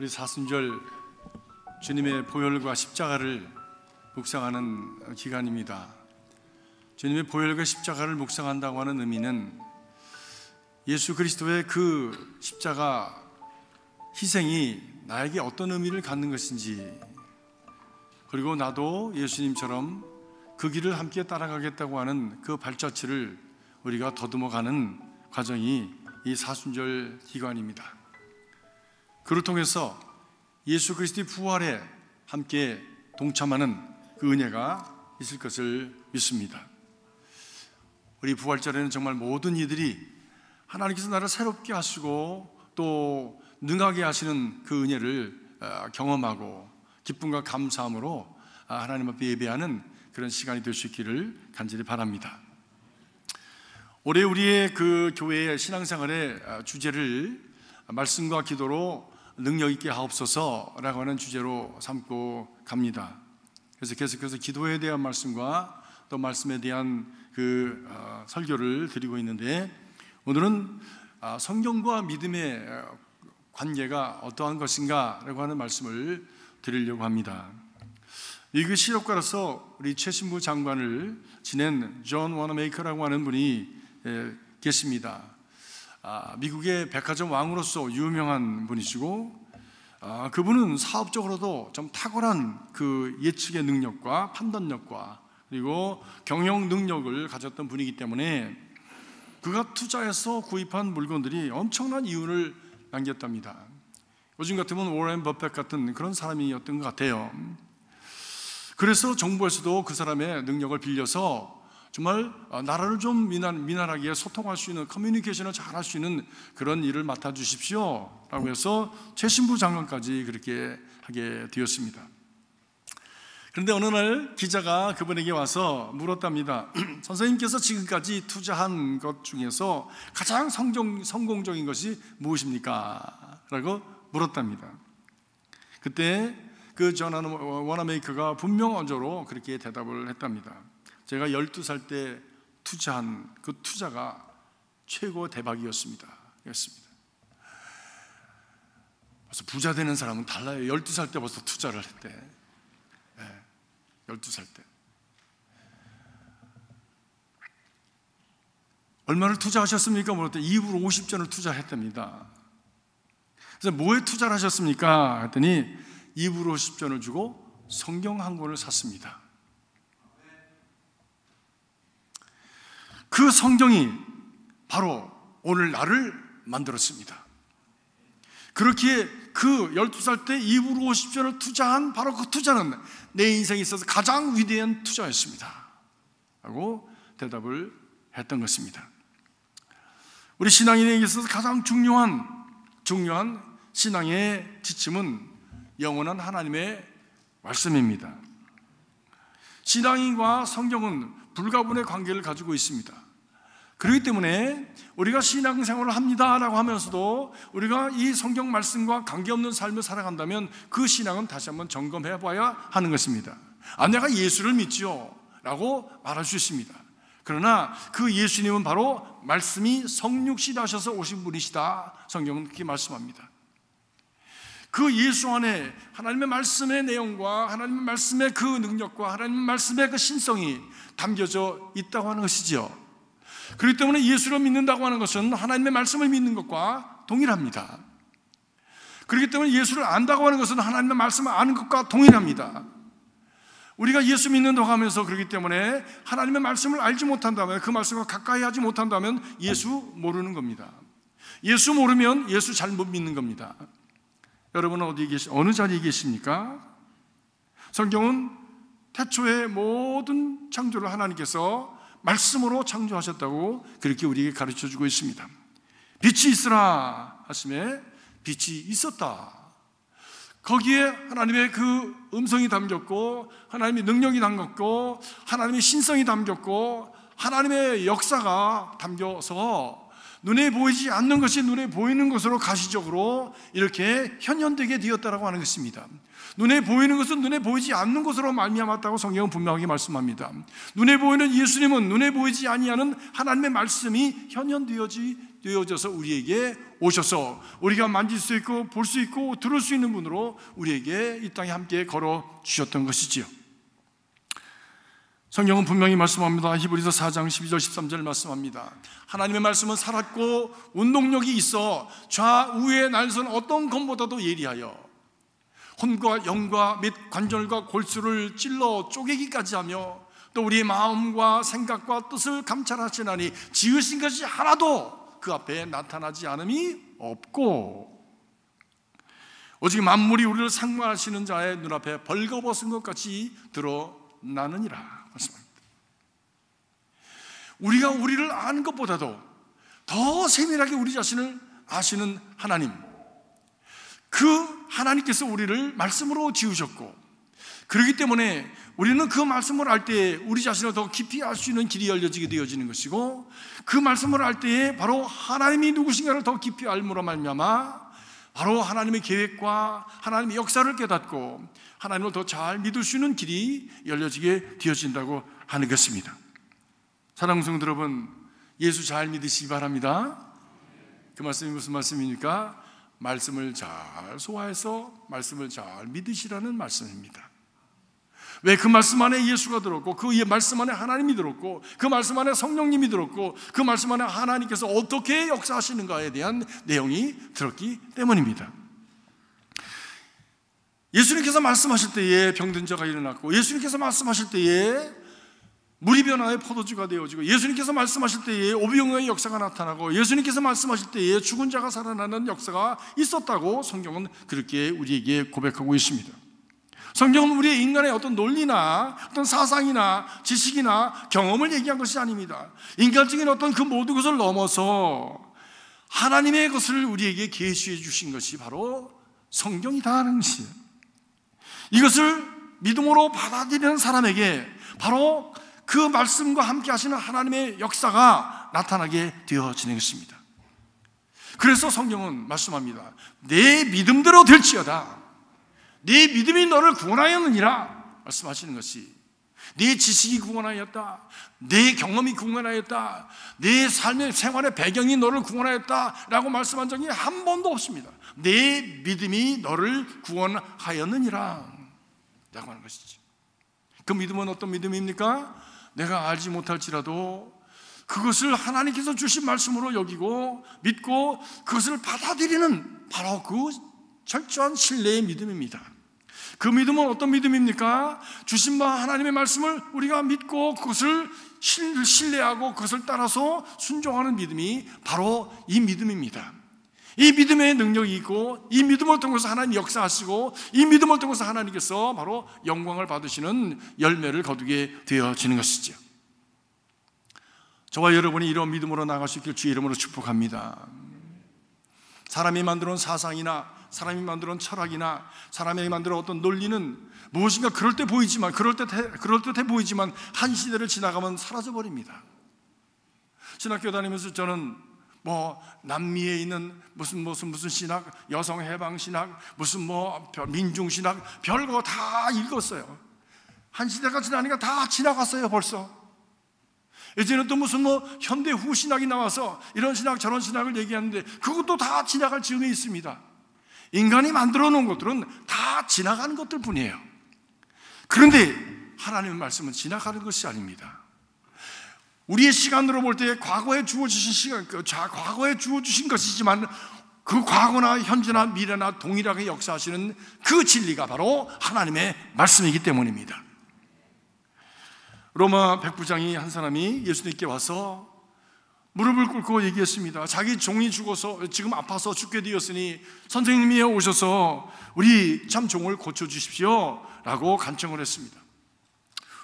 우리 사순절 주님의 보혈과 십자가를 묵상하는 기간입니다. 주님의 보혈과 십자가를 묵상한다고 하는 의미는 예수 그리스도의 그 십자가 희생이 나에게 어떤 의미를 갖는 것인지, 그리고 나도 예수님처럼 그 길을 함께 따라가겠다고 하는 그 발자취를 우리가 더듬어가는 과정이 이 사순절 기간입니다. 그를 통해서 예수 그리스도의 부활에 함께 동참하는 그 은혜가 있을 것을 믿습니다. 우리 부활절에는 정말 모든 이들이 하나님께서 나를 새롭게 하시고 또 능하게 하시는 그 은혜를 경험하고 기쁨과 감사함으로 하나님 앞에 예배하는 그런 시간이 될 수 있기를 간절히 바랍니다. 올해 우리의 그 교회의 신앙생활의 주제를 말씀과 기도로 능력 있게 하옵소서라고 하는 주제로 삼고 갑니다. 그래서 계속해서 기도에 대한 말씀과 또 말씀에 대한 그 설교를 드리고 있는데, 오늘은 성경과 믿음의 관계가 어떠한 것인가라고 하는 말씀을 드리려고 합니다. 미국 실업가로서 우리 최신부 장관을 지낸 존 워너메이커라고 하는 분이 계십니다. 미국의 백화점 왕으로서 유명한 분이시고, 그분은 사업적으로도 좀 탁월한 그 예측의 능력과 판단력과 그리고 경영 능력을 가졌던 분이기 때문에 그가 투자해서 구입한 물건들이 엄청난 이윤을 남겼답니다. 요즘 같으면 워렌 버핏 같은 그런 사람이었던 것 같아요. 그래서 정부에서도 그 사람의 능력을 빌려서 정말 나라를 좀 미난하게 소통할 수 있는, 커뮤니케이션을 잘 할 수 있는 그런 일을 맡아주십시오 라고 해서 최신부 장관까지 그렇게 하게 되었습니다. 그런데 어느 날 기자가 그분에게 와서 물었답니다. 선생님께서 지금까지 투자한 것 중에서 가장 성공적인 것이 무엇입니까? 라고 물었답니다. 그때 그 존 워너메이커가 분명 언저로 그렇게 대답을 했답니다. 제가 12살 때 투자한 그 투자가 최고 대박이었습니다. 그래서 부자 되는 사람은 달라요. 12살 때 벌써 투자를 했대. 12살 때. 얼마를 투자하셨습니까? 물었더니 2불 50전을 투자했답니다. 그래서 뭐에 투자를 하셨습니까? 했더니 2불 50전을 주고 성경 한 권을 샀습니다. 그 성경이 바로 오늘 나를 만들었습니다. 그렇기에 그 12살 때 2불 50전을 투자한 바로 그 투자는 내 인생에 있어서 가장 위대한 투자였습니다 라고 대답을 했던 것입니다. 우리 신앙인에게 있어서 가장 중요한 신앙의 지침은 영원한 하나님의 말씀입니다. 신앙인과 성경은 불가분의 관계를 가지고 있습니다. 그렇기 때문에 우리가 신앙생활을 합니다라고 하면서도 우리가 이 성경 말씀과 관계없는 삶을 살아간다면 그 신앙은 다시 한번 점검해 봐야 하는 것입니다. 내가 예수를 믿지요 라고 말할 수 있습니다. 그러나 그 예수님은 바로 말씀이 성육신 하셔서 오신 분이시다, 성경은 그렇게 말씀합니다. 그 예수 안에 하나님의 말씀의 내용과 하나님의 말씀의 그 능력과 하나님의 말씀의 그 신성이 담겨져 있다고 하는 것이지요. 그렇기 때문에 예수를 믿는다고 하는 것은 하나님의 말씀을 믿는 것과 동일합니다. 그렇기 때문에 예수를 안다고 하는 것은 하나님의 말씀을 아는 것과 동일합니다. 우리가 예수 믿는다고 하면서 그렇기 때문에 하나님의 말씀을 알지 못한다면, 그 말씀과 가까이 하지 못한다면 예수 모르는 겁니다. 예수 모르면 예수 잘못 믿는 겁니다. 여러분은 어느 자리에 계십니까? 성경은 태초에 모든 창조를 하나님께서 말씀으로 창조하셨다고 그렇게 우리에게 가르쳐주고 있습니다. 빛이 있으라 하심에 빛이 있었다. 거기에 하나님의 그 음성이 담겼고, 하나님의 능력이 담겼고, 하나님의 신성이 담겼고, 하나님의 역사가 담겨서 눈에 보이지 않는 것이 눈에 보이는 것으로 가시적으로 이렇게 현현되게 되었다라고 하는 것입니다. 눈에 보이는 것은 눈에 보이지 않는 것으로 말미암았다고 성경은 분명하게 말씀합니다. 눈에 보이는 예수님은 눈에 보이지 아니하는 하나님의 말씀이 현현되어져서 우리에게 오셔서 우리가 만질 수 있고 볼 수 있고 들을 수 있는 분으로 우리에게 이 땅에 함께 걸어 주셨던 것이지요. 성경은 분명히 말씀합니다. 히브리서 4장 12절 13절 말씀합니다. 하나님의 말씀은 살았고 운동력이 있어 좌우에 날선 어떤 검보다도 예리하여 혼과 영과 및 관절과 골수를 찔러 쪼개기까지 하며 또 우리의 마음과 생각과 뜻을 감찰하시나니 지으신 것이 하나도 그 앞에 나타나지 않음이 없고 오직 만물이 우리를 상관하시는 자의 눈앞에 벌거벗은 것 같이 드러나느니라 말씀합니다. 우리가 우리를 아는 것보다도 더 세밀하게 우리 자신을 아시는 하나님, 그 하나님께서 우리를 말씀으로 지으셨고 그렇기 때문에 우리는 그 말씀을 알 때에 우리 자신을 더 깊이 알 수 있는 길이 열려지게 되어지는 것이고 그 말씀을 알 때에 바로 하나님이 누구신가를 더 깊이 알므로 말미암아 바로 하나님의 계획과 하나님의 역사를 깨닫고 하나님을 더 잘 믿을 수 있는 길이 열려지게 되어진다고 하는 것입니다. 사랑하는 성도 여러분, 예수 잘 믿으시기 바랍니다. 그 말씀이 무슨 말씀입니까? 말씀을 잘 소화해서 말씀을 잘 믿으시라는 말씀입니다. 왜? 그 말씀 안에 예수가 들었고 그 말씀 안에 하나님이 들었고 그 말씀 안에 성령님이 들었고 그 말씀 안에 하나님께서 어떻게 역사하시는가에 대한 내용이 들었기 때문입니다. 예수님께서 말씀하실 때에 병든 자가 일어났고 예수님께서 말씀하실 때에 물이 변화의 포도주가 되어지고 예수님께서 말씀하실 때에 오병이어의 역사가 나타나고 예수님께서 말씀하실 때에 죽은 자가 살아나는 역사가 있었다고 성경은 그렇게 우리에게 고백하고 있습니다. 성경은 우리의 인간의 어떤 논리나 어떤 사상이나 지식이나 경험을 얘기한 것이 아닙니다. 인간적인 어떤 그 모든 것을 넘어서 하나님의 것을 우리에게 계시해 주신 것이 바로 성경이다라는 것이에요. 이것을 믿음으로 받아들이는 사람에게 바로 그 말씀과 함께 하시는 하나님의 역사가 나타나게 되어지는 것입니다. 그래서 성경은 말씀합니다. 내 믿음대로 될지어다. 네 믿음이 너를 구원하였느니라 말씀하시는 것이 네 지식이 구원하였다, 내 경험이 구원하였다, 내 삶의 생활의 배경이 너를 구원하였다 라고 말씀한 적이 한 번도 없습니다. 내 믿음이 너를 구원하였느니라 라고 하는 것이죠. 그 믿음은 어떤 믿음입니까? 내가 알지 못할지라도 그것을 하나님께서 주신 말씀으로 여기고 믿고 그것을 받아들이는 바로 그 철저한 신뢰의 믿음입니다. 그 믿음은 어떤 믿음입니까? 주신 바 하나님의 말씀을 우리가 믿고 그것을 신뢰하고 그것을 따라서 순종하는 믿음이 바로 이 믿음입니다. 이 믿음의 능력이 있고 이 믿음을 통해서 하나님 역사하시고 이 믿음을 통해서 하나님께서 바로 영광을 받으시는 열매를 거두게 되어지는 것이죠. 저와 여러분이 이런 믿음으로 나갈 수 있길 주의 이름으로 축복합니다. 사람이 만들어온 사상이나 사람이 만들어온 철학이나 사람이 만들어온 어떤 논리는 무엇인가 그럴 때 보이지만 그럴듯해 보이지만 한 시대를 지나가면 사라져버립니다. 신학교 다니면서 저는 남미에 있는 무슨 신학, 여성 해방 신학, 민중 신학 별거 다 읽었어요. 한 시대가 지나니까 다 지나갔어요 벌써. 이제는 또 현대 후신학이 나와서 이런 신학 저런 신학을 얘기하는데 그것도 다 지나갈 즈음에 있습니다. 인간이 만들어 놓은 것들은 다 지나가는 것들 뿐이에요. 그런데 하나님의 말씀은 지나가는 것이 아닙니다. 우리의 시간으로 볼 때 과거에 주어주신 것이지만 그 과거나 현재나 미래나 동일하게 역사하시는 그 진리가 바로 하나님의 말씀이기 때문입니다. 로마 백부장이 한 사람이 예수님께 와서 무릎을 꿇고 얘기했습니다. 자기 종이 죽어서 지금 아파서 죽게 되었으니 선생님이 오셔서 우리 참 종을 고쳐주십시오 라고 간청을 했습니다.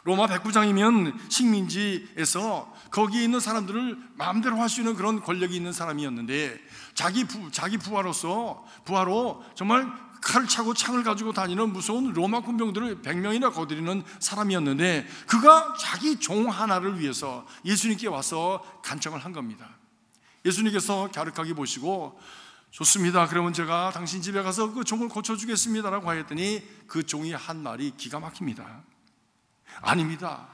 로마 백부장이면 식민지에서 거기에 있는 사람들을 마음대로 할 수 있는 그런 권력이 있는 사람이었는데 자기 부하로 정말 칼을 차고 창을 가지고 다니는 무서운 로마 군병들을 100명이나 거느리는 사람이었는데 그가 자기 종 하나를 위해서 예수님께 와서 간청을 한 겁니다. 예수님께서 갸륵하게 보시고 좋습니다. 그러면 제가 당신 집에 가서 그 종을 고쳐주겠습니다라고 하였더니 그 종이 한 말이 기가 막힙니다. 아닙니다.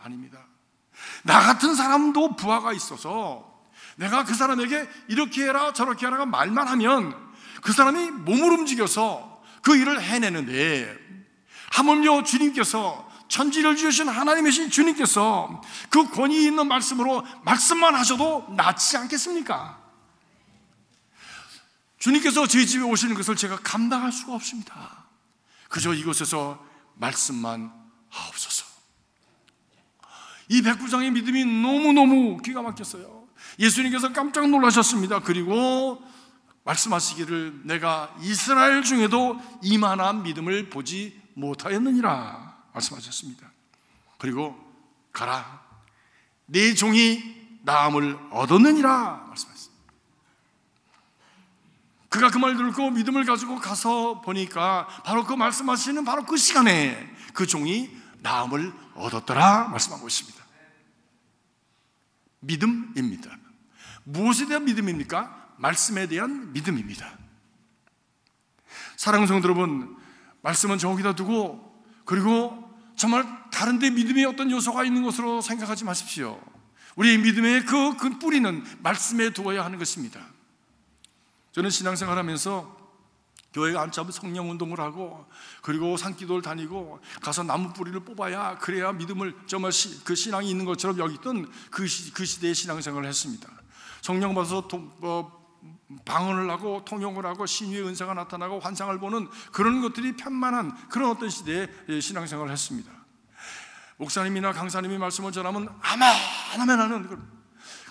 나 같은 사람도 부하가 있어서 내가 그 사람에게 이렇게 해라 저렇게 하라가 말만 하면 그 사람이 몸을 움직여서 그 일을 해내는데, 하물며 주님께서, 천지를 지으신 하나님이신 주님께서 그 권위 있는 말씀으로 말씀만 하셔도 낫지 않겠습니까? 주님께서 제 집에 오시는 것을 제가 감당할 수가 없습니다. 그저 이곳에서 말씀만 하옵소서. 이 백부장의 믿음이 너무너무 기가 막혔어요. 예수님께서 깜짝 놀라셨습니다. 그리고 말씀하시기를 내가 이스라엘 중에도 이만한 믿음을 보지 못하였느니라 말씀하셨습니다. 그리고 가라, 네 종이 나음을 얻었느니라 말씀하셨습니다. 그가 그 말 듣고 믿음을 가지고 가서 보니까 바로 그 말씀하시는 바로 그 시간에 그 종이 나음을 얻었더라 말씀하고 있습니다. 믿음입니다. 무엇에 대한 믿음입니까? 말씀에 대한 믿음입니다. 사랑하는 성도 여러분, 말씀은 저기다 두고, 그리고 정말 다른 데 믿음의 어떤 요소가 있는 것으로 생각하지 마십시오. 우리의 믿음의 그 뿌리는 말씀에 두어야 하는 것입니다. 저는 신앙생활 하면서 교회에 앉아서 성령운동을 하고, 그리고 산기도를 다니고 가서 나무 뿌리를 뽑아야 그래야 믿음을 정말 그 신앙이 있는 것처럼 여기던 그 시대의 신앙생활을 했습니다. 성령 받아서 방언을 하고 통용을 하고 신유의 은사가 나타나고 환상을 보는 그런 것들이 편만한 그런 어떤 시대의 신앙생활을 했습니다. 목사님이나 강사님이 말씀을 전하면 아멘 하는 그런.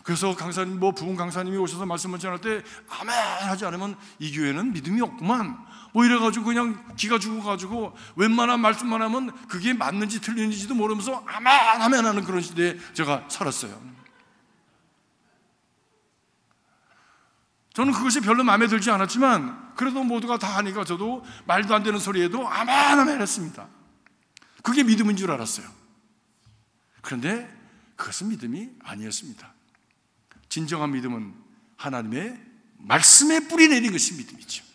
그래서 강사님, 부흥 강사님이 오셔서 말씀을 전할 때 아멘 하지 않으면 이 교회는 믿음이 없구만 이래가지고 그냥 기가 죽어가지고 웬만한 말씀만 하면 그게 맞는지 틀리는지도 모르면서 아멘 하는 그런 시대에 제가 살았어요. 저는 그것이 별로 마음에 들지 않았지만 그래도 모두가 다 하니까 저도 말도 안 되는 소리에도 아멘 했습니다. 그게 믿음인 줄 알았어요. 그런데 그것은 믿음이 아니었습니다. 진정한 믿음은 하나님의 말씀에 뿌리 내린 것이 믿음이죠.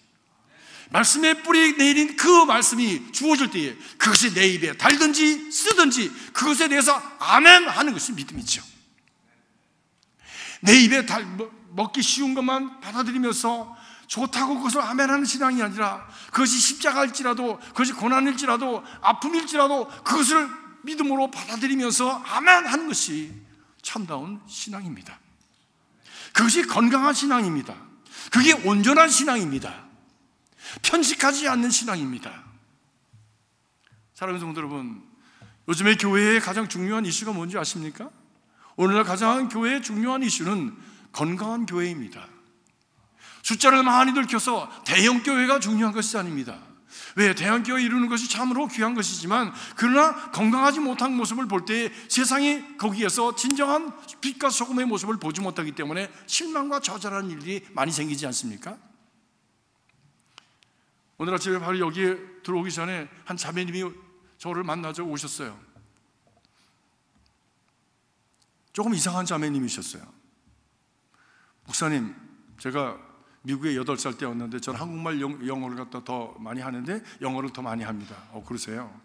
말씀에 뿌리 내린 그 말씀이 주어질 때에 그것이 내 입에 달든지 쓰든지 그것에 대해서 아멘 하는 것이 믿음이죠. 내 입에 먹기 쉬운 것만 받아들이면서 좋다고 그것을 아멘하는 신앙이 아니라 그것이 십자가일지라도, 그것이 고난일지라도, 아픔일지라도 그것을 믿음으로 받아들이면서 아멘하는 것이 참다운 신앙입니다. 그것이 건강한 신앙입니다. 그게 온전한 신앙입니다. 편식하지 않는 신앙입니다. 사랑하는 성도 여러분, 요즘에 교회의 가장 중요한 이슈가 뭔지 아십니까? 오늘날 가장 교회의 중요한 이슈는 건강한 교회입니다. 숫자를 많이 들켜서 대형 교회가 중요한 것이 아닙니다. 왜? 대형 교회 이루는 것이 참으로 귀한 것이지만 그러나 건강하지 못한 모습을 볼 때 세상이 거기에서 진정한 빛과 소금의 모습을 보지 못하기 때문에 실망과 좌절하는 일이 많이 생기지 않습니까? 오늘 아침에 바로 여기에 들어오기 전에 한 자매님이 저를 만나서 오셨어요. 조금 이상한 자매님이셨어요. 목사님, 제가 미국에 8살 때였는데 저는 한국말 영어를 갖다 더 많이 하는데 영어를 더 많이 합니다. 그러세요?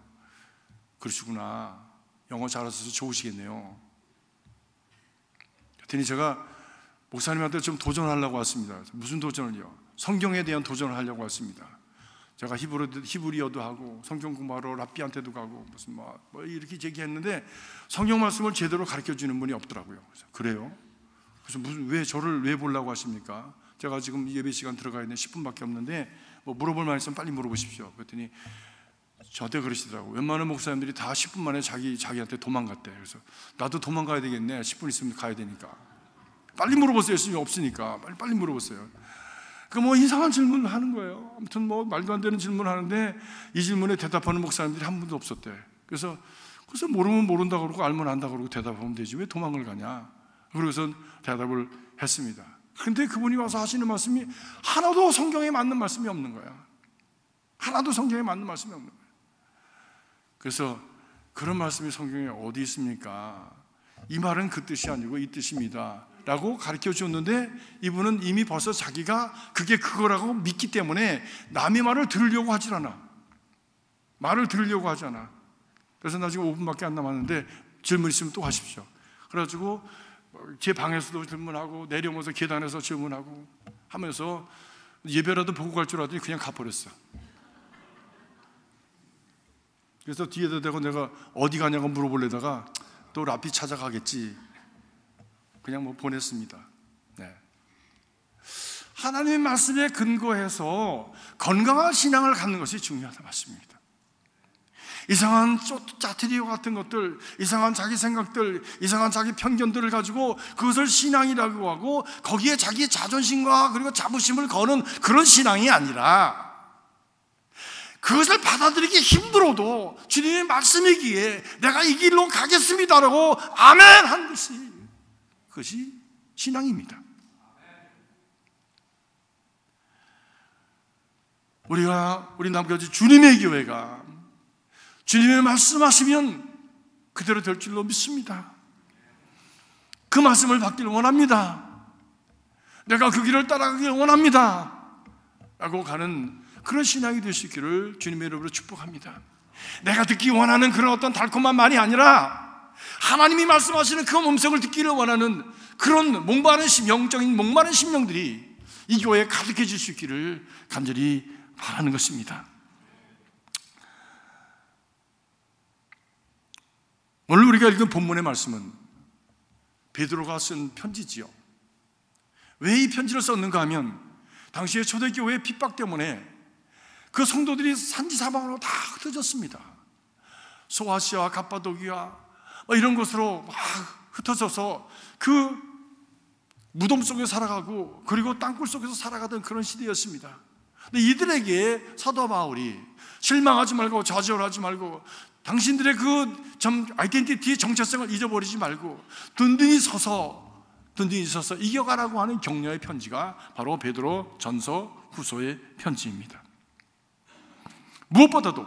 그러시구나. 영어 잘하셔서 좋으시겠네요. 그랬더니 제가 목사님한테 좀 도전하려고 왔습니다. 무슨 도전을요? 성경에 대한 도전을 하려고 왔습니다. 제가 히브리어도 하고 성경 공부하러 랍비한테도 가고 무슨 뭐 이렇게 얘기했는데 성경 말씀을 제대로 가르쳐 주는 분이 없더라고요. 그래서 그래요? 그래서 왜 저를 왜 보려고 하십니까? 제가 지금 예배 시간 들어가 있는 10분밖에 없는데 뭐 물어볼 말 있으면 빨리 물어보십시오. 그랬더니 저한테 그러시더라고요. 웬만한 목사님들이 다 10분 만에 자기한테 도망갔대. 그래서 나도 도망가야 되겠네. 10분 있으면 가야 되니까. 빨리 물어보세요. 없으니까 빨리 물어보세요. 뭐 이상한 질문을 하는 거예요. 아무튼 뭐 말도 안 되는 질문을 하는데 이 질문에 대답하는 목사님들이 한 분도 없었대. 그래서 모르면 모른다고 그러고 알면 안다고 그러고 대답하면 되지 왜 도망을 가냐. 그래서 대답을 했습니다. 근데 그분이 와서 하시는 말씀이 하나도 성경에 맞는 말씀이 없는 거야. 하나도 성경에 맞는 말씀이 없는 거야. 그래서 그런 말씀이 성경에 어디 있습니까? 이 말은 그 뜻이 아니고 이 뜻입니다 라고 가르쳐 줬는데 이분은 이미 벌써 자기가 그게 그거라고 믿기 때문에 남의 말을 들으려고 하질 않아. 말을 들으려고 하지 않아. 그래서 나 지금 5분밖에 안 남았는데 질문 있으면 또 하십시오. 그래가지고 제 방에서도 질문하고 내려오면서 계단에서 질문하고 하면서 예배라도 보고 갈 줄 알았더니 그냥 가버렸어. 그래서 뒤에다 대고 내가 어디 가냐고 물어보려다가 또 라피 찾아가겠지. 그냥 뭐 보냈습니다. 네. 하나님의 말씀에 근거해서 건강한 신앙을 갖는 것이 중요하다 맞습니다. 이상한 짜투리와 같은 것들, 이상한 자기 생각들, 이상한 자기 편견들을 가지고 그것을 신앙이라고 하고 거기에 자기의 자존심과 그리고 자부심을 거는 그런 신앙이 아니라 그것을 받아들이기 힘들어도 주님의 말씀이기에 내가 이 길로 가겠습니다라고 아멘 한 것이 그것이 신앙입니다. 우리 남교지 주님의 교회가 주님의 말씀하시면 그대로 될 줄로 믿습니다. 그 말씀을 받기를 원합니다. 내가 그 길을 따라가기를 원합니다 라고 가는 그런 신앙이 될 수 있기를 주님의 이름으로 축복합니다. 내가 듣기 원하는 그런 어떤 달콤한 말이 아니라 하나님이 말씀하시는 그 음성을 듣기를 원하는 그런 영적인 목마른 심령들이 이 교회에 가득해질 수 있기를 간절히 바라는 것입니다. 오늘 우리가 읽은 본문의 말씀은 베드로가 쓴 편지지요. 왜 이 편지를 썼는가 하면 당시의 초대교회의 핍박 때문에 그 성도들이 산지사방으로 다 흩어졌습니다. 소아시아, 갑바도기아 이런 곳으로 막 흩어져서 그 무덤 속에 살아가고 그리고 땅굴 속에서 살아가던 그런 시대였습니다. 근데 이들에게 사도 바울이 실망하지 말고 좌절하지 말고 당신들의 그 아이덴티티의 정체성을 잊어버리지 말고 든든히 서서 이겨가라고 하는 격려의 편지가 바로 베드로 전서 후서의 편지입니다. 무엇보다도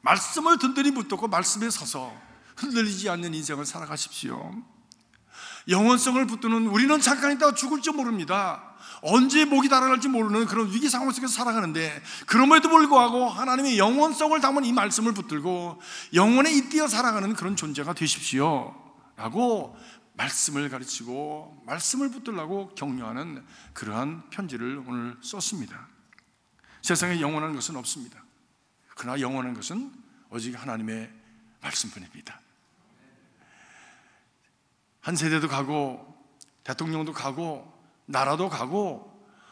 말씀을 든든히 붙들고 말씀에 서서 흔들리지 않는 인생을 살아가십시오. 영원성을 붙드는 우리는 잠깐 있다가 죽을 줄 모릅니다. 언제 목이 달아날지 모르는 그런 위기 상황 속에서 살아가는데 그럼에도 불구하고 하나님의 영원성을 담은 이 말씀을 붙들고 영원에 잇대어 살아가는 그런 존재가 되십시오 라고 말씀을 가르치고 말씀을 붙들라고 격려하는 그러한 편지를 오늘 썼습니다. 세상에 영원한 것은 없습니다. 그러나 영원한 것은 오직 하나님의 말씀뿐입니다. 한 세대도 가고 대통령도 가고 나라도 가고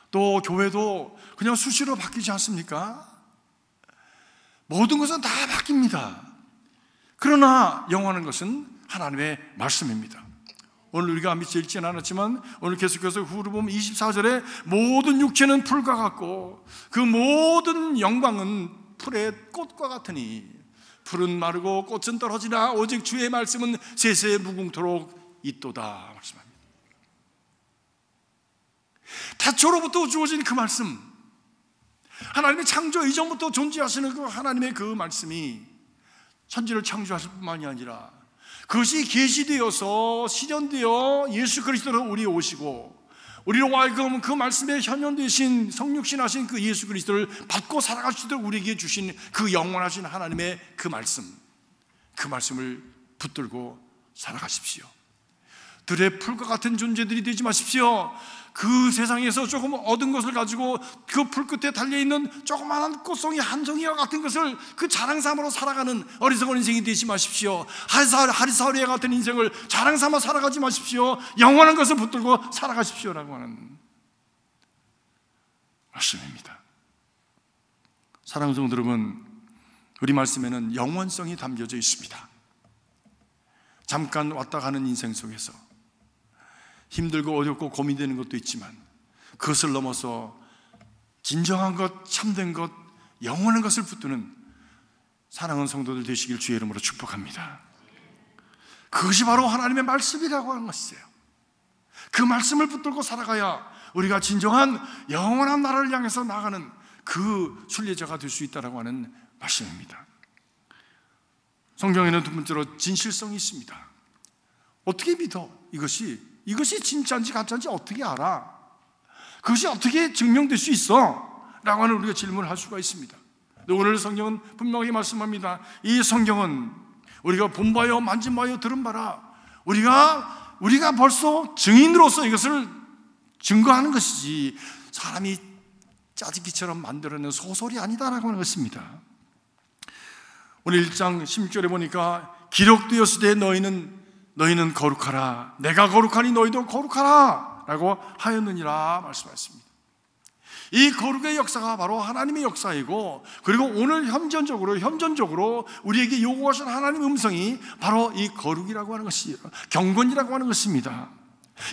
또 교회도 그냥 수시로 바뀌지 않습니까? 모든 것은 다 바뀝니다. 그러나 영원한 것은 하나님의 말씀입니다. 오늘 우리가 미처 읽지는 않았지만 오늘 계속해서 후로 보면 24절에 모든 육체는 풀과 같고 그 모든 영광은 풀의 꽃과 같으니 풀은 마르고 꽃은 떨어지나 오직 주의 말씀은 세세 무궁토록 있도다 말씀합니다. 태초로부터 주어진 그 말씀, 하나님의 창조 이전부터 존재하시는 그 하나님의 그 말씀이 천지를 창조하실 뿐만이 아니라 그것이 계시되어서 실현되어 예수 그리스도로 우리에 오시고 우리로 하여금 그 말씀에 현현되신 성육신하신 그 예수 그리스도를 받고 살아갈 수 있도록 우리에게 주신 그 영원하신 하나님의 그 말씀을 붙들고 살아가십시오. 들의 풀과 같은 존재들이 되지 마십시오. 그 세상에서 조금 얻은 것을 가지고 그 풀 끝에 달려있는 조그마한 꽃송이 한 송이와 같은 것을 그 자랑삼으로 살아가는 어리석은 인생이 되지 마십시오. 하리사리와 같은 인생을 자랑삼아 살아가지 마십시오. 영원한 것을 붙들고 살아가십시오라고 하는 말씀입니다. 사랑하는 성도 여러분, 우리 말씀에는 영원성이 담겨져 있습니다. 잠깐 왔다 가는 인생 속에서 힘들고 어렵고 고민되는 것도 있지만 그것을 넘어서 진정한 것, 참된 것, 영원한 것을 붙드는 사랑하는 성도들 되시길 주의 이름으로 축복합니다. 그것이 바로 하나님의 말씀이라고 하는 것이에요. 그 말씀을 붙들고 살아가야 우리가 진정한 영원한 나라를 향해서 나가는 그 순례자가 될 수 있다고 하는 말씀입니다. 성경에는 두 번째로 진실성이 있습니다. 어떻게 믿어? 이것이 이것이 진짜인지 가짜인지 어떻게 알아? 그것이 어떻게 증명될 수 있어? 라고 하는 우리가 질문을 할 수가 있습니다. 오늘 성경은 분명히 말씀합니다. 이 성경은 우리가 본 바요, 만진 바요, 들은 바라. 우리가 벌써 증인으로서 이것을 증거하는 것이지 사람이 짜집기처럼 만들어낸 소설이 아니다라고 하는 것입니다. 오늘 1장 16절에 보니까 기록되었으되 너희는 거룩하라. 내가 거룩하니 너희도 거룩하라 라고 하였느니라 말씀하셨습니다. 이 거룩의 역사가 바로 하나님의 역사이고, 그리고 오늘 현존적으로 우리에게 요구하신 하나님의 음성이 바로 이 거룩이라고 하는 것이, 경건이라고 하는 것입니다.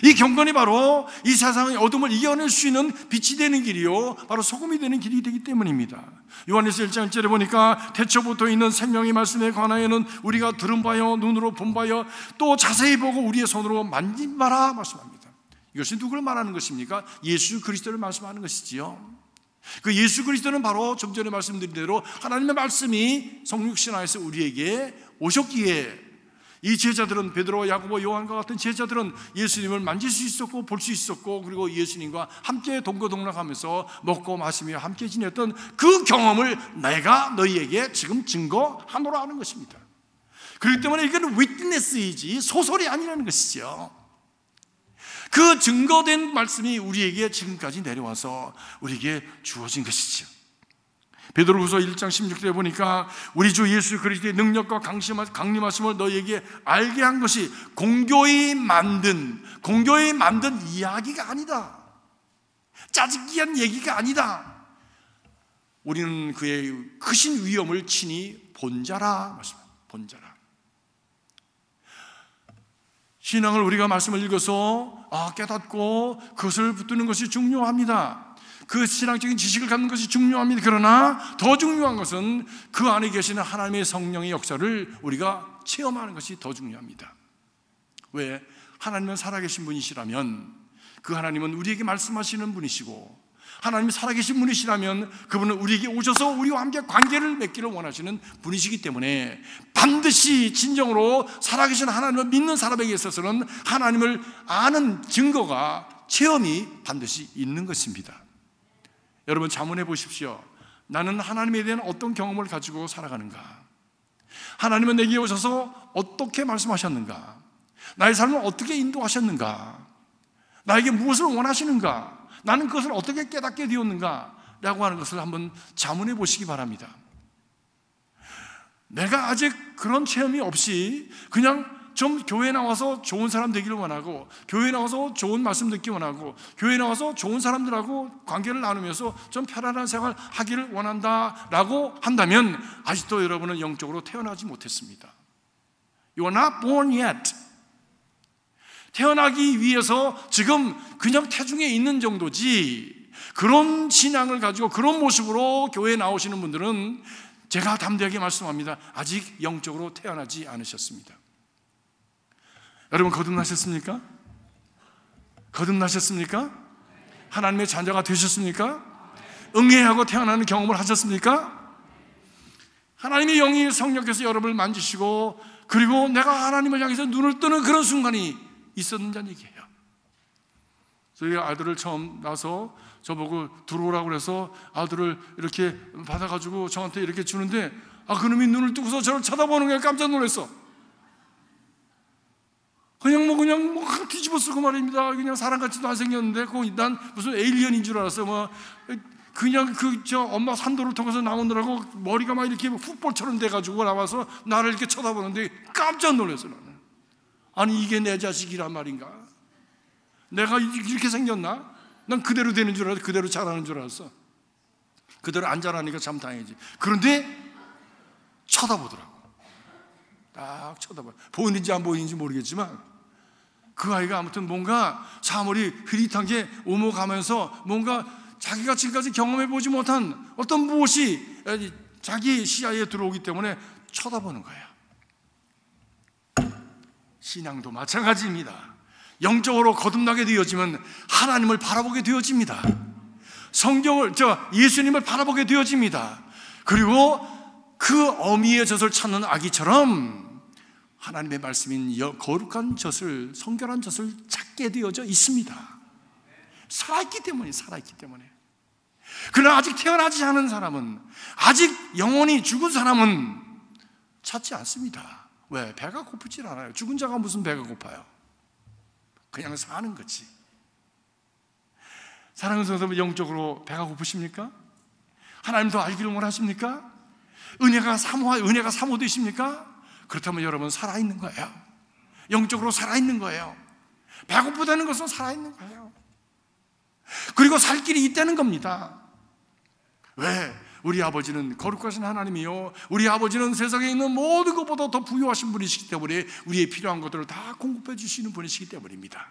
이 경건이 바로 이 세상의 어둠을 이겨낼 수 있는 빛이 되는 길이요, 바로 소금이 되는 길이 되기 때문입니다. 요한일서 1장 1절에 보니까 태초부터 있는 생명의 말씀에 관하여는 우리가 들은 바요, 눈으로 본 바요, 또 자세히 보고 우리의 손으로 만진 바라 말씀합니다. 이것이 누구를 말하는 것입니까? 예수 그리스도를 말씀하는 것이지요. 그 예수 그리스도는 바로 좀 전에 말씀드린 대로 하나님의 말씀이 성육신하여서 우리에게 오셨기에, 이 제자들은, 베드로와 야고보, 요한과 같은 제자들은 예수님을 만질 수 있었고 볼 수 있었고, 그리고 예수님과 함께 동거동락하면서 먹고 마시며 함께 지냈던 그 경험을 내가 너희에게 지금 증거하노라 하는 것입니다. 그렇기 때문에 이건 위트네스이지 소설이 아니라는 것이죠. 그 증거된 말씀이 우리에게 지금까지 내려와서 우리에게 주어진 것이죠. 베드로후서 1장 16절에 보니까 우리 주 예수 그리스도의 능력과 강림하심을 너희에게 알게 한 것이 공교히 만든 이야기가 아니다. 짜집기한 얘기가 아니다. 우리는 그의 크신 위엄을 친히 본 자라 말씀합니다. 본 자라. 신앙을 우리가 말씀을 읽어서 깨닫고 그것을 붙드는 것이 중요합니다. 그 신앙적인 지식을 갖는 것이 중요합니다. 그러나 더 중요한 것은 그 안에 계시는 하나님의 성령의 역사를 우리가 체험하는 것이 더 중요합니다. 왜? 하나님은 살아계신 분이시라면, 그 하나님은 우리에게 말씀하시는 분이시고, 하나님이 살아계신 분이시라면 그분은 우리에게 오셔서 우리와 함께 관계를 맺기를 원하시는 분이시기 때문에 반드시 진정으로 살아계신 하나님을 믿는 사람에게 있어서는 하나님을 아는 증거가, 체험이 반드시 있는 것입니다. 여러분 자문해 보십시오. 나는 하나님에 대한 어떤 경험을 가지고 살아가는가? 하나님은 내게 오셔서 어떻게 말씀하셨는가? 나의 삶을 어떻게 인도하셨는가? 나에게 무엇을 원하시는가? 나는 그것을 어떻게 깨닫게 되었는가? 라고 하는 것을 한번 자문해 보시기 바랍니다. 내가 아직 그런 체험이 없이 그냥 좀 교회 나와서 좋은 사람 되기를 원하고, 교회 나와서 좋은 말씀 듣기 원하고, 교회 나와서 좋은 사람들하고 관계를 나누면서 좀 편안한 생활 하기를 원한다라고 한다면 아직도 여러분은 영적으로 태어나지 못했습니다. You are not born yet. 태어나기 위해서 지금 그냥 태중에 있는 정도지, 그런 신앙을 가지고 그런 모습으로 교회에 나오시는 분들은 제가 담대하게 말씀합니다. 아직 영적으로 태어나지 않으셨습니다. 여러분 거듭나셨습니까? 거듭나셨습니까? 하나님의 자녀가 되셨습니까? 응애하고 태어나는 경험을 하셨습니까? 하나님의 영이 성령께서 여러분을 만지시고, 그리고 내가 하나님을 향해서 눈을 뜨는 그런 순간이 있었는지 얘기해요. 저희 아들을 처음 낳아서 저보고 들어오라고 그래서 아들을 이렇게 받아가지고 저한테 이렇게 주는데, 그놈이 눈을 뜨고서 저를 쳐다보는 게 깜짝 놀랐어. 그냥 뒤집어 쓰고 말입니다. 그냥 사람같이도 안 생겼는데, 난 무슨 에일리언인 줄 알았어. 그냥 엄마 산도를 통해서 나오느라고 머리가 막 이렇게 fut볼처럼 돼가지고 나와서 나를 이렇게 쳐다보는데 깜짝 놀랐어, 나는. 아니, 이게 내 자식이란 말인가? 내가 이렇게 생겼나? 난 그대로 되는 줄 알았어. 그대로 자라는 줄 알았어. 그대로 안 자라니까 참 다행이지. 그런데 쳐다보더라고. 딱 쳐다봐. 보이는지 안 보이는지 모르겠지만 그 아이가 아무튼 뭔가 사물이 흐릿한 게 오목하면서 뭔가 자기가 지금까지 경험해보지 못한 어떤 무엇이 자기 시야에 들어오기 때문에 쳐다보는 거야. 신앙도 마찬가지입니다. 영적으로 거듭나게 되어지면 하나님을 바라보게 되어집니다. 예수님을 바라보게 되어집니다. 그리고 그 어미의 젖을 찾는 아기처럼 하나님의 말씀인 거룩한 젖을, 성결한 젖을 찾게 되어져 있습니다. 살아있기 때문에. 그러나 아직 태어나지 않은 사람은, 아직 영혼이 죽은 사람은 찾지 않습니다. 왜? 배가 고프질 않아요. 죽은 자가 무슨 배가 고파요? 그냥 사는 거지. 사랑하는 성도들, 영적으로 배가 고프십니까? 하나님 더 알기를 원하십니까? 은혜가 사모되십니까? 그렇다면 여러분 살아있는 거예요. 영적으로 살아있는 거예요. 배고프다는 것은 살아있는 거예요. 그리고 살 길이 있다는 겁니다. 왜? 우리 아버지는 거룩하신 하나님이요, 우리 아버지는 세상에 있는 모든 것보다 더 부유하신 분이시기 때문에 우리의 필요한 것들을 다 공급해 주시는 분이시기 때문입니다.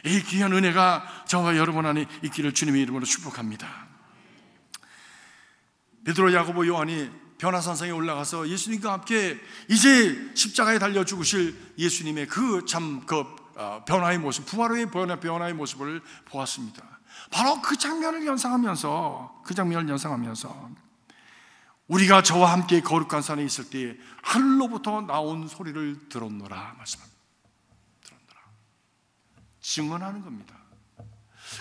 이 귀한 은혜가 저와 여러분 안에 있기를 주님의 이름으로 축복합니다. 베드로, 야고보, 요한이 변화산성에 올라가서 예수님과 함께 이제 십자가에 달려 죽으실 예수님의 변화의 모습, 부활 후의 변화의 모습을 보았습니다. 바로 그 장면을 연상하면서 우리가 저와 함께 거룩한 산에 있을 때 하늘로부터 나온 소리를 들었노라 말씀합니다. 증언하는 겁니다.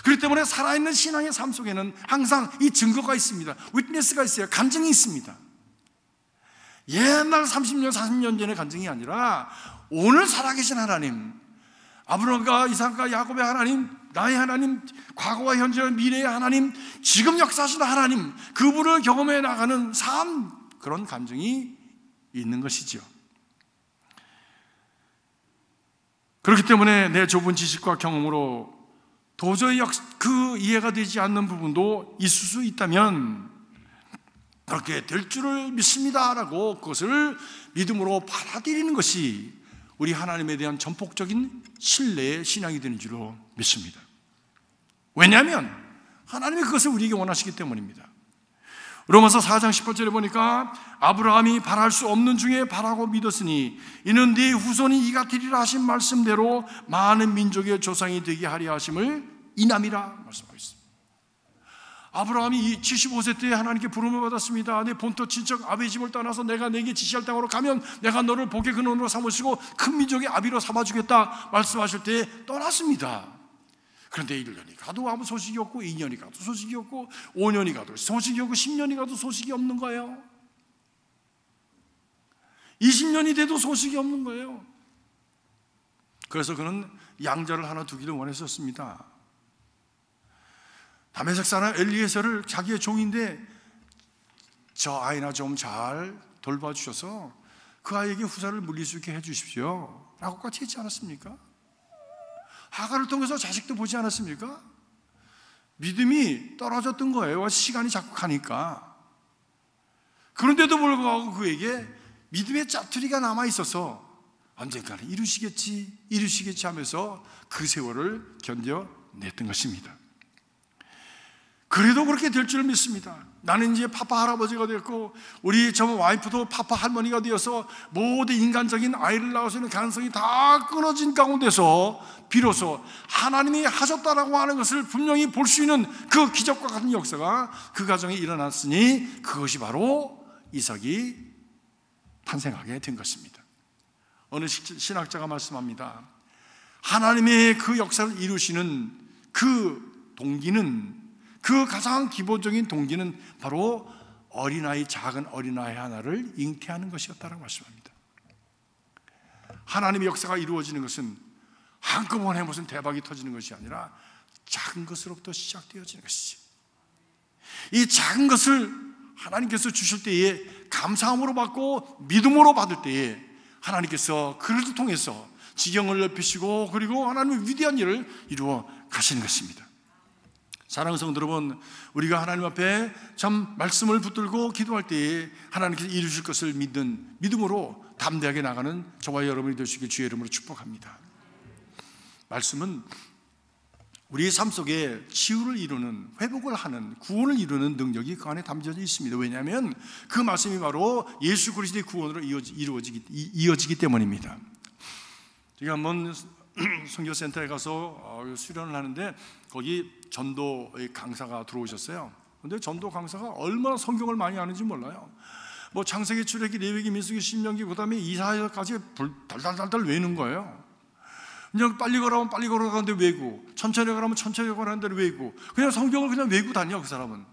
그렇기 때문에 살아있는 신앙의 삶 속에는 항상 이 증거가 있습니다. 위트니스가 있어요. 간증이 있습니다. 옛날 30년, 40년 전의 간증이 아니라 오늘 살아계신 하나님, 아브라함과 이삭과 야곱의 하나님, 나의 하나님, 과거와 현재와 미래의 하나님, 지금 역사하시는 하나님, 그분을 경험해 나가는 삶, 그런 간증이 있는 것이죠. 그렇기 때문에 내 좁은 지식과 경험으로 도저히 그 이해가 되지 않는 부분도 있을 수 있다면 그렇게 될 줄을 믿습니다라고 그것을 믿음으로 받아들이는 것이 우리 하나님에 대한 전폭적인 신뢰의 신앙이 되는 줄로 믿습니다. 왜냐하면 하나님이 그것을 우리에게 원하시기 때문입니다. 로마서 4장 18절에 보니까 아브라함이 바랄 수 없는 중에 바라고 믿었으니 이는 네 후손이 이가 되리라 하신 말씀대로 많은 민족의 조상이 되게 하려 하심을 인함이라 말씀하고 있습니다. 아브라함이 75세 때 하나님께 부름을 받았습니다. 내 본토 친척 아비의 집을 떠나서 내가 내게 지시할 땅으로 가면 내가 너를 복의 근원으로 삼으시고 큰 민족의 아비로 삼아주겠다 말씀하실 때 떠났습니다. 그런데 1년이 가도 아무 소식이 없고 2년이 가도 소식이 없고 5년이 가도 소식이 없고 10년이 가도 소식이 없는 거예요. 20년이 돼도 소식이 없는 거예요. 그래서 그는 양자를 하나 두기를 원했었습니다. 다메섹 사람 엘리에셀을 자기의 종인데 저 아이나 좀 잘 돌봐주셔서 그 아이에게 후사를 물릴 수 있게 해주십시오 라고까지 했지 않았습니까? 하갈을 통해서 자식도 보지 않았습니까? 믿음이 떨어졌던 거예요. 시간이 자꾸 가니까. 그런데도 불구하고 그에게 믿음의 짜투리가 남아있어서 언젠가는 이루시겠지 하면서 그 세월을 견뎌냈던 것입니다. 그래도 그렇게 될 줄 믿습니다. 나는 이제 파파 할아버지가 됐고 우리 저 와이프도 파파 할머니가 되어서 모든 인간적인 아이를 낳을 수 있는 가능성이 다 끊어진 가운데서 비로소 하나님이 하셨다라고 하는 것을 분명히 볼 수 있는 그 기적과 같은 역사가 그 가정에 일어났으니 그것이 바로 이삭이 탄생하게 된 것입니다. 어느 신학자가 말씀합니다. 하나님의 그 역사를 이루시는 그 동기는, 그 가장 기본적인 동기는 바로 작은 어린아이 하나를 잉태하는 것이었다고 말씀합니다. 하나님의 역사가 이루어지는 것은 한꺼번에 무슨 대박이 터지는 것이 아니라 작은 것으로부터 시작되어지는 것이지. 이 작은 것을 하나님께서 주실 때에 감사함으로 받고 믿음으로 받을 때에 하나님께서 그를 통해서 지경을 넓히시고 그리고 하나님의 위대한 일을 이루어 가시는 것입니다. 사랑하는 성도 여러분, 우리가 하나님 앞에 참 말씀을 붙들고 기도할 때에 하나님께서 이루실 것을 믿는 믿음으로 담대하게 나가는 저와 여러분이 되시길 주의 이름으로 축복합니다. 말씀은 우리의 삶 속에 치유를 이루는, 회복을 하는, 구원을 이루는 능력이 그 안에 담겨져 있습니다. 왜냐하면 그 말씀이 바로 예수 그리스도의 구원으로 이어지기 때문입니다. 제가 한번 선교센터에 가서 수련을 하는데 거기 전도의 강사가 들어오셨어요. 그런데 전도 강사가 얼마나 성경을 많이 아는지 몰라요. 뭐 창세기, 출애기, 레위기, 민수기, 신명기, 그 다음에 이사야까지 달달달달 외우는 거예요. 그냥 빨리 걸어가면 빨리 걸어가는데 외우고, 천천히 걸어가면 천천히 걸어가는데 외우고, 그냥 성경을 그냥 외우고 다녀, 그 사람은.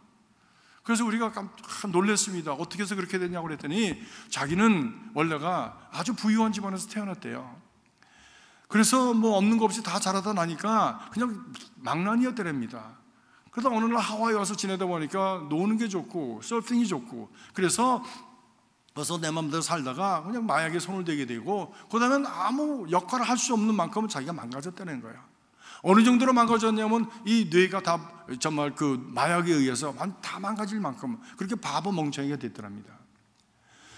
그래서 우리가 깜짝 놀랐습니다. 어떻게 해서 그렇게 됐냐고 그랬더니 자기는 원래가 아주 부유한 집안에서 태어났대요. 그래서 뭐 없는 거 없이 다 자라다 나니까 그냥 망나니였더랍니다. 그러다 어느 날 하와이 와서 지내다 보니까 노는 게 좋고 서핑이 좋고, 그래서 내 맘대로 살다가 그냥 마약에 손을 대게 되고, 그 다음에 아무 역할을 할 수 없는 만큼은 자기가 망가졌다는 거예요. 어느 정도로 망가졌냐면 이 뇌가 다 정말 그 마약에 의해서 다 망가질 만큼 그렇게 바보 멍청이가 됐더랍니다.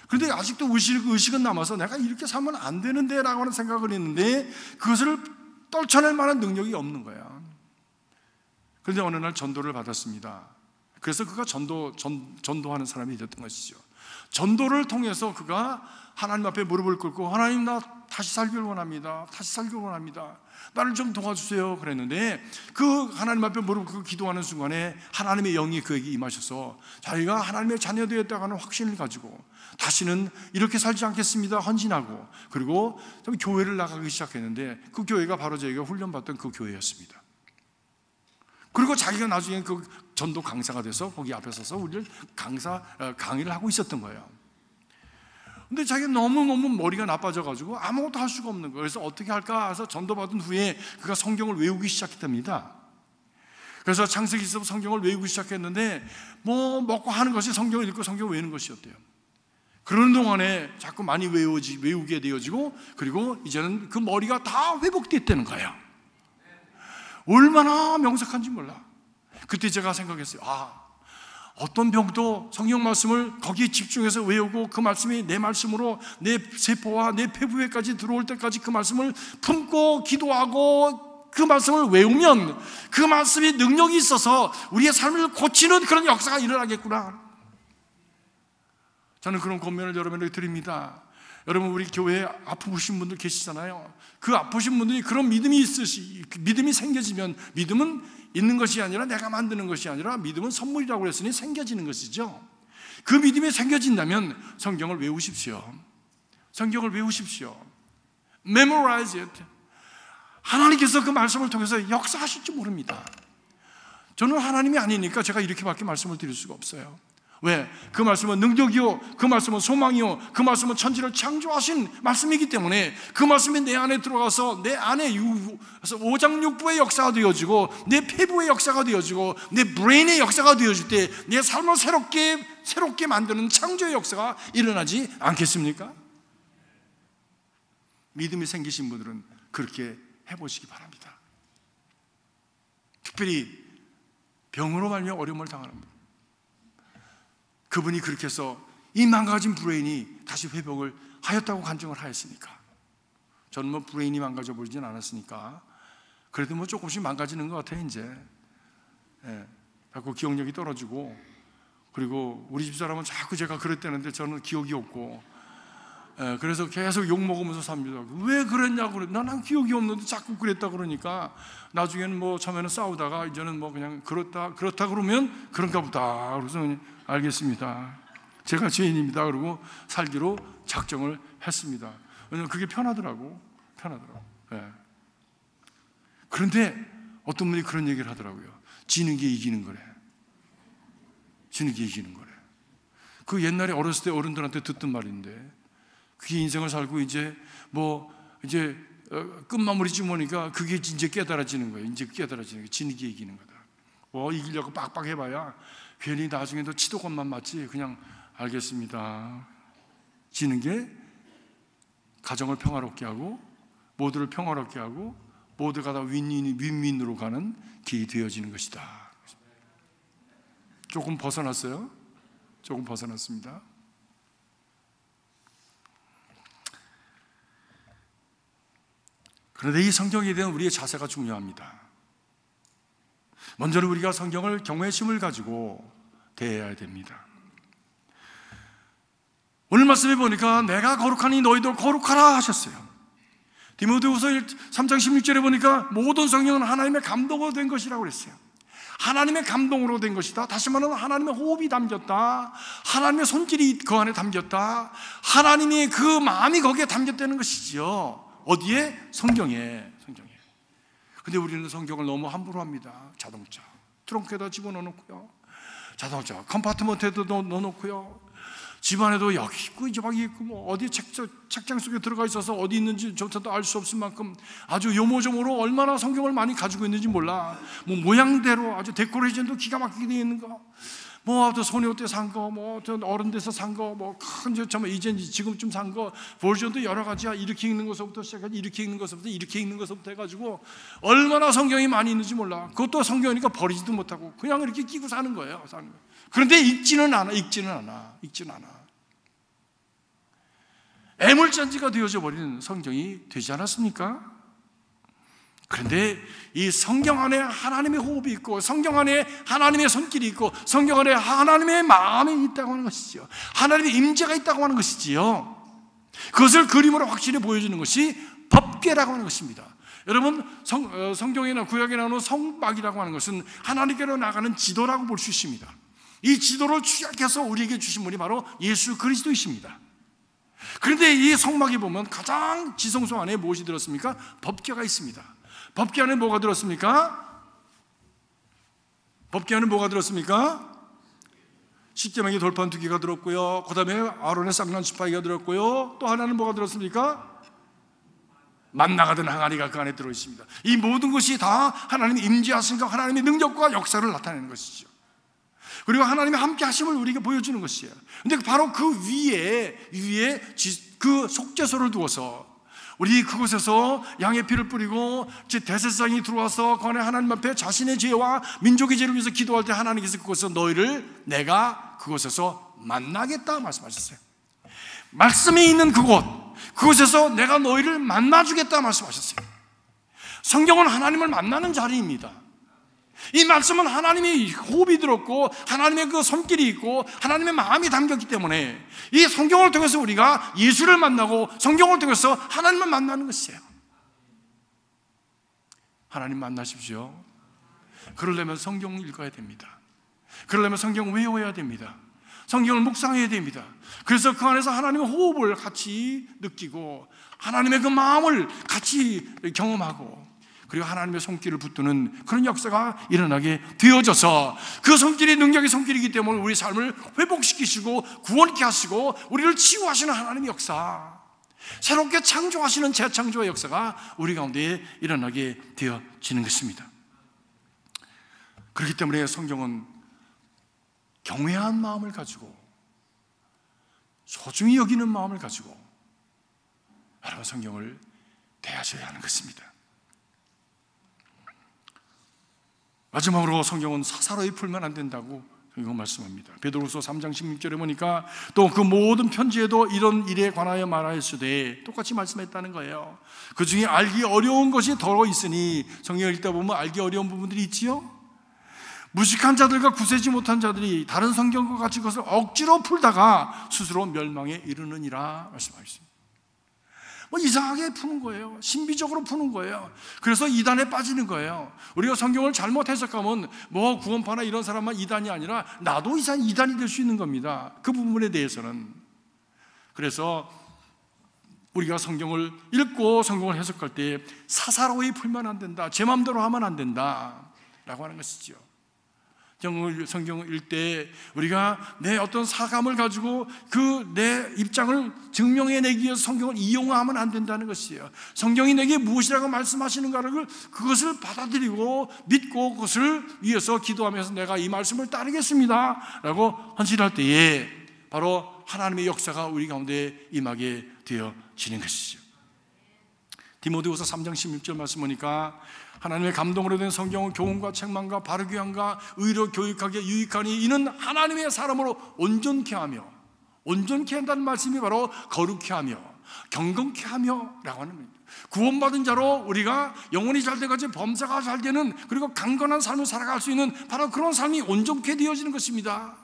그런데 아직도 의식은 남아서 내가 이렇게 살면 안 되는데 라고 하는 생각을 했는데 그것을 떨쳐낼 만한 능력이 없는 거야. 그런데 어느 날 전도를 받았습니다. 그래서 그가 전도하는 사람이 됐던 것이죠. 전도를 통해서 그가 하나님 앞에 무릎을 꿇고, 하나님, 나 다시 살기를 원합니다. 다시 살기를 원합니다. 나를 좀 도와주세요. 그랬는데 그 하나님 앞에 무릎 꿇고 기도하는 순간에 하나님의 영이 그에게 임하셔서 자기가 하나님의 자녀 되었다고 하는 확신을 가지고 다시는 이렇게 살지 않겠습니다 헌신하고, 그리고 교회를 나가기 시작했는데 그 교회가 바로 저희가 훈련받던 그 교회였습니다. 그리고 자기가 나중에 그 전도 강사가 돼서 거기 앞에 서서 우리를 강의를 하고 있었던 거예요. 근데 자기가 너무너무 머리가 나빠져가지고 아무것도 할 수가 없는 거예요. 그래서 어떻게 할까 해서 전도받은 후에 그가 성경을 외우기 시작했답니다. 그래서 창세기에서 성경을 외우기 시작했는데 뭐 먹고 하는 것이 성경을 읽고 성경을 외우는 것이었대요. 그러는 동안에 자꾸 많이 외우게 되어지고, 그리고 이제는 그 머리가 다 회복됐다는 거예요. 얼마나 명석한지 몰라. 그때 제가 생각했어요. 어떤 병도 성경 말씀을 거기에 집중해서 외우고 그 말씀이 내 말씀으로 내 세포와 내 폐부에까지 들어올 때까지 그 말씀을 품고 기도하고 그 말씀을 외우면 그 말씀이 능력이 있어서 우리의 삶을 고치는 그런 역사가 일어나겠구나. 저는 그런 권면을 여러분에게 드립니다. 여러분, 우리 교회에 아프신 분들 계시잖아요. 그 아프신 분들이 그런 믿음이 생겨지면, 믿음은 있는 것이 아니라 내가 만드는 것이 아니라 믿음은 선물이라고 했으니 생겨지는 것이죠. 그 믿음이 생겨진다면 성경을 외우십시오. 성경을 외우십시오. Memorize it. 하나님께서 그 말씀을 통해서 역사하실지 모릅니다. 저는 하나님이 아니니까 제가 이렇게밖에 말씀을 드릴 수가 없어요. 왜? 그 말씀은 능력이요, 그 말씀은 소망이요, 그 말씀은 천지를 창조하신 말씀이기 때문에 그 말씀이 내 안에 들어가서 내 안에 오장육부의 역사가 되어지고 내 폐부의 역사가 되어지고 내 브레인의 역사가 되어질 때 내 삶을 새롭게 만드는 창조의 역사가 일어나지 않겠습니까? 믿음이 생기신 분들은 그렇게 해보시기 바랍니다. 특별히 병으로 말미암아 어려움을 당하는 분, 그분이 그렇게 해서 이 망가진 브레인이 다시 회복을 하였다고 간증을 하였으니까, 저는 뭐 브레인이 망가져 버리진 않았으니까 그래도 뭐 조금씩 망가지는 것 같아요. 이제 자꾸 기억력이 떨어지고, 그리고 우리 집사람은 자꾸 제가 그랬다는데 저는 기억이 없고, 그래서 계속 욕 먹으면서 삽니다. 왜 그랬냐고 그래. 난 기억이 없는데 자꾸 그랬다 그러니까 나중에는 뭐 처음에는 싸우다가 이제는 뭐 그냥 그렇다 그러면 그런가 보다. 그래서 그냥 알겠습니다. 제가 죄인입니다. 그러고 살기로 작정을 했습니다. 왜냐하면 그게 편하더라고. 그런데 어떤 분이 그런 얘기를 하더라고요. 지는 게 이기는 거래. 그 옛날에 어렸을 때 어른들한테 듣던 말인데, 그게 인생을 살고 이제 끝마무리쯤 오니까 그게 이제 깨달아지는 거예요. 지는 게 이기는 거다. 이기려고 빡빡 해봐야 괜히 나중에도 치도권만 맞지. 그냥 알겠습니다. 지는 게 가정을 평화롭게 하고 모두를 평화롭게 하고 모두가 다 윈윈으로 가는 길이 되어지는 것이다. 조금 벗어났어요? 조금 벗어났습니다. 그런데 이 성경에 대한 우리의 자세가 중요합니다. 먼저는 우리가 성경을 경외심을 가지고 대해야 됩니다. 오늘 말씀에 보니까 내가 거룩하니 너희도 거룩하라 하셨어요. 디모데후서 3장 16절에 보니까 모든 성경은 하나님의 감동으로 된 것이라고 그랬어요. 하나님의 감동으로 된 것이다. 다시 말하면 하나님의 호흡이 담겼다. 하나님의 손길이 그 안에 담겼다. 하나님의 그 마음이 거기에 담겼다는 것이지요. 어디에? 성경에. 근데 우리는 성경을 너무 함부로 합니다. 자동차 트렁크에다 집어넣어놓고요, 자동차 컴파트먼트에도 넣어놓고요, 집안에도 여기 있고 저기 있고 뭐 어디 책장 속에 들어가 있어서 어디 있는지 저도 알 수 없을 만큼 아주 요모조모로 얼마나 성경을 많이 가지고 있는지 몰라. 뭐 모양대로 아주 데코레이션도 기가 막히게 되어 있는 거, 뭐 소녀 때 산 거, 뭐 어른 돼서 산 거, 뭐 큰 이제 지금쯤 산 거 버전도 여러 가지야. 이렇게 읽는 것부터 시작해서 이렇게 읽는 것부터 이렇게 읽는 것부터 해가지고 얼마나 성경이 많이 있는지 몰라. 그것도 성경이니까 버리지도 못하고 그냥 이렇게 끼고 사는 거예요. 그런데 읽지는 않아. 애물잔지가 되어져 버리는 성경이 되지 않았습니까? 그런데 이 성경 안에 하나님의 호흡이 있고, 성경 안에 하나님의 손길이 있고, 성경 안에 하나님의 마음이 있다고 하는 것이죠. 하나님의 임재가 있다고 하는 것이지요. 그것을 그림으로 확실히 보여주는 것이 법궤라고 하는 것입니다. 여러분, 성경에나 구약에 나오는 성막이라고 하는 것은 하나님께로 나가는 지도라고 볼 수 있습니다. 이 지도를 축약해서 우리에게 주신 분이 바로 예수 그리스도이십니다. 그런데 이 성막에 보면 가장 지성소 안에 무엇이 들었습니까? 법궤가 있습니다. 법궤 안에 뭐가 들었습니까? 법궤 안에 뭐가 들었습니까? 십계명의 돌판 2개가 들었고요, 그 다음에 아론의 쌍난 지팡이가 들었고요, 또 하나는 뭐가 들었습니까? 만나가 든 항아리가 그 안에 들어있습니다. 이 모든 것이 다 하나님의 임재하심과 하나님의 능력과 역사를 나타내는 것이죠. 그리고 하나님의 함께 하심을 우리에게 보여주는 것이에요. 근데 바로 그 위에 그 속죄소를 두어서 우리 그곳에서 양의 피를 뿌리고 대제사장이 들어와서 그 안에 하나님 앞에 자신의 죄와 민족의 죄를 위해서 기도할 때 하나님께서 그곳에서 너희를 내가 그곳에서 만나겠다 말씀하셨어요. 말씀이 있는 그곳에서 내가 너희를 만나주겠다 말씀하셨어요. 성경은 하나님을 만나는 자리입니다. 이 말씀은 하나님의 호흡이 들었고 하나님의 그 손길이 있고 하나님의 마음이 담겼기 때문에 이 성경을 통해서 우리가 예수를 만나고 성경을 통해서 하나님을 만나는 것이에요. 하나님 만나십시오. 그러려면 성경을 읽어야 됩니다. 그러려면 성경을 외워야 됩니다. 성경을 묵상해야 됩니다. 그래서 그 안에서 하나님의 호흡을 같이 느끼고 하나님의 그 마음을 같이 경험하고, 그리고 하나님의 손길을 붙드는 그런 역사가 일어나게 되어져서, 그 손길이 능력의 손길이기 때문에 우리 삶을 회복시키시고 구원케 하시고 우리를 치유하시는 하나님의 역사, 새롭게 창조하시는 재창조의 역사가 우리 가운데 일어나게 되어지는 것입니다. 그렇기 때문에 성경은 경외한 마음을 가지고, 소중히 여기는 마음을 가지고 여러분 성경을 대하셔야 하는 것입니다. 마지막으로 성경은 사사로이 풀면 안 된다고 성경은 말씀합니다. 베드로후서 3장 16절에 보니까 또 그 모든 편지에도 이런 일에 관하여 말하였으되 똑같이 말씀했다는 거예요. 그 중에 알기 어려운 것이 더 있으니, 성경을 읽다 보면 알기 어려운 부분들이 있지요. 무식한 자들과 구세지 못한 자들이 다른 성경과 같이 그것을 억지로 풀다가 스스로 멸망에 이르느니라 말씀하셨습니다. 뭐 이상하게 푸는 거예요. 신비적으로 푸는 거예요. 그래서 이단에 빠지는 거예요. 우리가 성경을 잘못 해석하면 뭐 구원파나 이런 사람만 이단이 아니라 나도 이단이 될 수 있는 겁니다. 그 부분에 대해서는. 그래서 우리가 성경을 읽고 성경을 해석할 때 사사로이 풀면 안 된다, 제 마음대로 하면 안 된다 라고 하는 것이죠. 성경을 읽을 때 우리가 내 어떤 사감을 가지고 그 내 입장을 증명해내기 위해서 성경을 이용하면 안 된다는 것이에요. 성경이 내게 무엇이라고 말씀하시는가를 그것을 받아들이고 믿고 그것을 위해서 기도하면서 내가 이 말씀을 따르겠습니다 라고 헌신할 때에 바로 하나님의 역사가 우리 가운데 임하게 되어지는 것이죠. 디모데후서 3장 16절 말씀 보니까 하나님의 감동으로 된 성경은 교훈과 책망과 바르게 함과 의로 교육하기에 유익하니 이는 하나님의 사람으로 온전케 하며, 온전케 한다는 말씀이 바로 거룩케 하며 경건케 하며 라고 하는 겁니다. 구원받은 자로 우리가 영혼이 잘 돼가지 범사가 잘 되는, 그리고 강건한 삶을 살아갈 수 있는 바로 그런 삶이 온전케 되어지는 것입니다.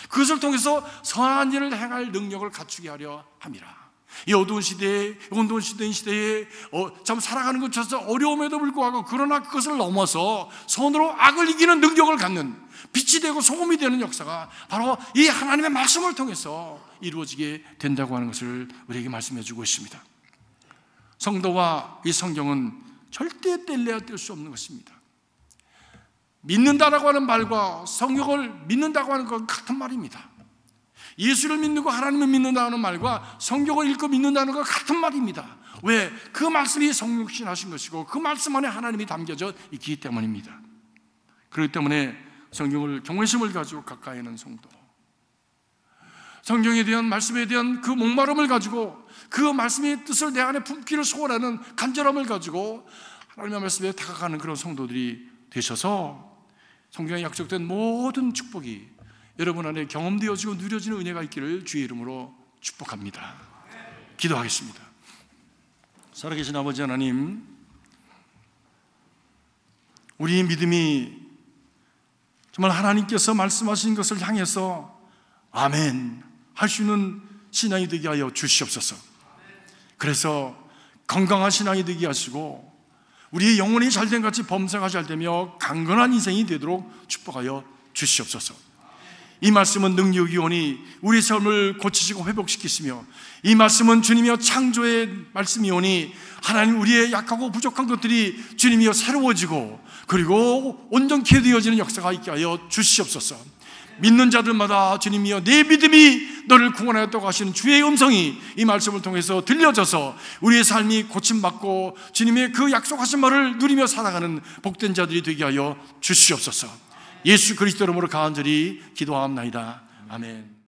그것을 통해서 선한 일을 행할 능력을 갖추게 하려 함이라. 이 어두운 시대에, 온도운 시대에 참 살아가는 것조차 어려움에도 불구하고, 그러나 그것을 넘어서 손으로 악을 이기는 능력을 갖는, 빛이 되고 소금이 되는 역사가 바로 이 하나님의 말씀을 통해서 이루어지게 된다고 하는 것을 우리에게 말씀해 주고 있습니다. 성도와 이 성경은 절대 뗄래야 뗄 수 없는 것입니다. 믿는다라고 하는 말과 성경을 믿는다고 하는 건 같은 말입니다. 예수를 믿는 거, 하나님을 믿는다는 말과 성경을 읽고 믿는다는 거 같은 말입니다. 왜? 그 말씀이 성육신 하신 것이고 그 말씀 안에 하나님이 담겨져 있기 때문입니다. 그렇기 때문에 성경을 경외심을 가지고 가까이 하는 성도, 성경에 대한, 말씀에 대한 그 목마름을 가지고 그 말씀의 뜻을 내 안에 품기를 소원하는 간절함을 가지고 하나님의 말씀에 다가가는 그런 성도들이 되셔서 성경에 약속된 모든 축복이 여러분 안에 경험되어지고 누려지는 은혜가 있기를 주의 이름으로 축복합니다. 기도하겠습니다. 살아계신 아버지 하나님, 우리의 믿음이 정말 하나님께서 말씀하신 것을 향해서 아멘 할 수 있는 신앙이 되게 하여 주시옵소서. 그래서 건강한 신앙이 되게 하시고 우리의 영혼이 잘된 같이 범사가 잘되며 강건한 인생이 되도록 축복하여 주시옵소서. 이 말씀은 능력이 오니 우리 삶을 고치시고 회복시키시며, 이 말씀은 주님이여 창조의 말씀이 오니 하나님 우리의 약하고 부족한 것들이 주님이여 새로워지고 그리고 온전케 되어지는 역사가 있게 하여 주시옵소서. 믿는 자들마다 주님이여 내 믿음이 너를 구원하였다고 하시는 주의 음성이 이 말씀을 통해서 들려져서 우리의 삶이 고침받고 주님의 그 약속하신 말을 누리며 살아가는 복된 자들이 되게 하여 주시옵소서. 예수 그리스도 이름으로 간절히 기도하옵나이다. 아멘.